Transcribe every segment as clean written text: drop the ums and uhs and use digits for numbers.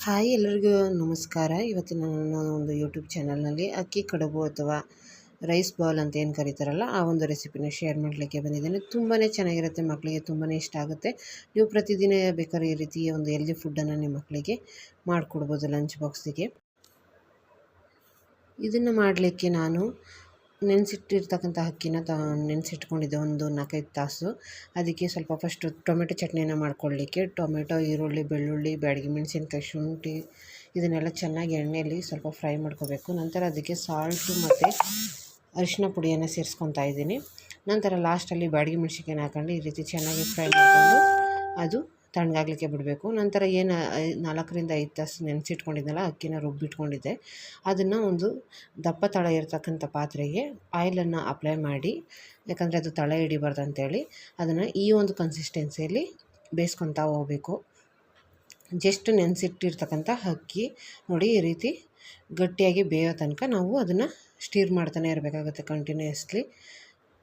Hi ಎಲ್ಲರಿಗೂ ನಮಸ್ಕಾರ. ಇವತ್ತಿನ ನನ್ನ ಒಂದು ಯೂಟ್ಯೂಬ್ ಚಾನಲ್ನಲ್ಲಿ ಅಕ್ಕಿ ಕಡುಬು ಅಥವಾ ರೈಸ್ ಬಾಲ್ ಅಂತ ಏನು ಕರೀತಾರಲ್ಲ ಆ ಒಂದು ರೆಸಿಪಿನ ಶೇರ್ ಮಾಡಲಿಕ್ಕೆ ಬಂದಿದ್ದೇನೆ. ತುಂಬಾ ಚೆನ್ನಾಗಿರುತ್ತೆ, ಮಕ್ಕಳಿಗೆ ತುಂಬಾ ಇಷ್ಟ ಆಗುತ್ತೆ. ನೀವು ಪ್ರತಿದಿನ ಬೇಕಾದ್ರೆ ಈ ರೀತಿ ಒಂದು ಹೆಲ್ದಿ ಫುಡ್ಡನ್ನು ನಿಮ್ಮ ಮಕ್ಕಳಿಗೆ ಮಾಡಿಕೊಡ್ಬೋದು ಲಂಚ್ ಬಾಕ್ಸಿಗೆ. ಇದನ್ನು ಮಾಡಲಿಕ್ಕೆ ನಾನು ನೆನೆಸಿಟ್ಟಿರ್ತಕ್ಕಂಥ ಅಕ್ಕಿನ ನೆನೆಸಿಟ್ಕೊಂಡಿದ್ದೆ ಒಂದು 4-5 ತಾಸು. ಅದಕ್ಕೆ ಸ್ವಲ್ಪ ಫಸ್ಟು ಟೊಮೆಟೊ ಚಟ್ನಿಯನ್ನು ಮಾಡ್ಕೊಳ್ಳಿಕ್ಕೆ ಟೊಮೆಟೊ, ಈರುಳ್ಳಿ, ಬೆಳ್ಳುಳ್ಳಿ, ಬ್ಯಾಡಗಿ ಮೆಣಸಿನ್ಕಾಯಿ, ಶುಂಠಿ ಇದನ್ನೆಲ್ಲ ಚೆನ್ನಾಗಿ ಎಣ್ಣೆಯಲ್ಲಿ ಸ್ವಲ್ಪ ಫ್ರೈ ಮಾಡ್ಕೋಬೇಕು. ನಂತರ ಅದಕ್ಕೆ ಸಾಲ್ಟು ಮತ್ತು ಅರಿಶಿನ ಪುಡಿಯನ್ನು ಸೇರಿಸ್ಕೊತಾ ಇದ್ದೀನಿ. ನಂತರ ಲಾಸ್ಟಲ್ಲಿ ಬ್ಯಾಡಗಿ ಮೆಣಸಿನ್ಕಾಯಿನ ಹಾಕೊಂಡು ಈ ರೀತಿ ಚೆನ್ನಾಗಿ ಫ್ರೈ ಮಾಡಿಕೊಂಡು ಅದು ತಣ್ಣಗಾಗಲಿಕ್ಕೆ ಬಿಡಬೇಕು. ನಂತರ 4-5 ತಾಸು ನೆನೆಸಿಟ್ಕೊಂಡಿದ್ನಲ್ಲ ಅಕ್ಕಿನ ರುಬ್ಬಿಟ್ಕೊಂಡಿದ್ದೆ, ಅದನ್ನು ಒಂದು ದಪ್ಪ ತಳ ಇರತಕ್ಕಂಥ ಪಾತ್ರೆಗೆ ಆಯಿಲನ್ನು ಅಪ್ಲೈ ಮಾಡಿ, ಯಾಕಂದರೆ ಅದು ತಳ ಹಿಡಿಬಾರ್ದು ಅಂತೇಳಿ ಅದನ್ನು ಈ ಒಂದು ಕನ್ಸಿಸ್ಟೆನ್ಸಿಯಲ್ಲಿ ಬೇಯಿಸ್ಕೊತಾ ಹೋಗಬೇಕು. ಜಸ್ಟ್ ನೆನೆಸಿಟ್ಟಿರ್ತಕ್ಕಂಥ ಅಕ್ಕಿ ನೋಡಿ ಈ ರೀತಿ ಗಟ್ಟಿಯಾಗಿ ಬೇಯೋ ತನಕ ನಾವು ಅದನ್ನು ಸ್ಟೀರ್ ಮಾಡ್ತಾನೆ ಇರಬೇಕಾಗುತ್ತೆ ಕಂಟಿನ್ಯೂಯಸ್ಲಿ.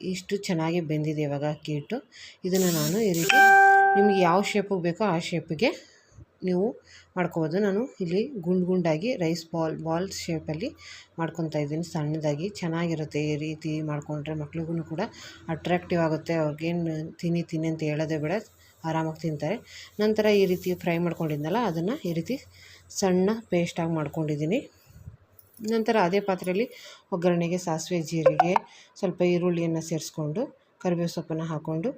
ಇಷ್ಟು ಚೆನ್ನಾಗಿ ಬೆಂದಿದೆ ಇವಾಗ ಅಕ್ಕಿ ಹಿಟ್ಟು. ಇದನ್ನು ನಾನು ಈ ರೀತಿ ನಿಮಗೆ ಯಾವ ಶೇಪಿಗೆ ಬೇಕೋ ಆ ಶೇಪಿಗೆ ನೀವು ಮಾಡ್ಕೋಬೋದು. ನಾನು ಇಲ್ಲಿ ಗುಂಡಾಗಿ ರೈಸ್ ಬಾಲ್ ಶೇಪಲ್ಲಿ ಮಾಡ್ಕೊತಾ ಇದ್ದೀನಿ, ಸಣ್ಣದಾಗಿ. ಚೆನ್ನಾಗಿರುತ್ತೆ ಈ ರೀತಿ ಮಾಡಿಕೊಂಡ್ರೆ, ಮಕ್ಳಿಗೂ ಕೂಡ ಅಟ್ರಾಕ್ಟಿವ್ ಆಗುತ್ತೆ. ಅವ್ರಿಗೇನು ತಿನ್ನಿ ಅಂತ ಹೇಳೋದೇ ಬೇಡ, ಆರಾಮಾಗಿ ತಿಂತಾರೆ. ನಂತರ ಈ ರೀತಿ ಫ್ರೈ ಮಾಡ್ಕೊಂಡಿದ್ನಲ್ಲ ಅದನ್ನು ಈ ರೀತಿ ಸಣ್ಣ ಪೇಸ್ಟಾಗಿ ಮಾಡ್ಕೊಂಡಿದ್ದೀನಿ. ನಂತರ ಅದೇ ಪಾತ್ರೆಯಲ್ಲಿ ಒಗ್ಗರಣೆಗೆ ಸಾಸಿವೆ, ಜೀರಿಗೆ, ಸ್ವಲ್ಪ ಈರುಳ್ಳಿಯನ್ನು ಸೇರಿಸ್ಕೊಂಡು ಕರಿಬೇವು ಸೊಪ್ಪನ್ನು ಹಾಕ್ಕೊಂಡು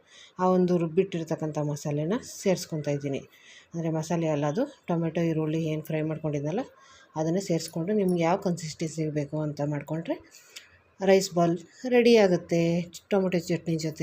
ಆ ಒಂದು ರುಬ್ಬಿಟ್ಟಿರ್ತಕ್ಕಂಥ ಮಸಾಲೆನ ಸೇರಿಸ್ಕೊತಾ ಇದ್ದೀನಿ. ಅಂದರೆ ಮಸಾಲೆ ಅಲ್ಲ, ಅದು ಟೊಮೆಟೊ, ಈರುಳ್ಳಿ ಏನು ಫ್ರೈ ಮಾಡ್ಕೊಂಡಿದ್ದಲ್ಲ ಅದನ್ನು ಸೇರಿಸ್ಕೊಂಡು ನಿಮ್ಗೆ ಯಾವ ಕನ್ಸಿಸ್ಟೆನ್ಸಿ ಬೇಕು ಅಂತ ಮಾಡಿಕೊಂಡ್ರೆ ರೈಸ್ ಬಾಲ್ ರೆಡಿ ಆಗುತ್ತೆ ಟೊಮೆಟೊ ಚಟ್ನಿ ಜೊತೆ.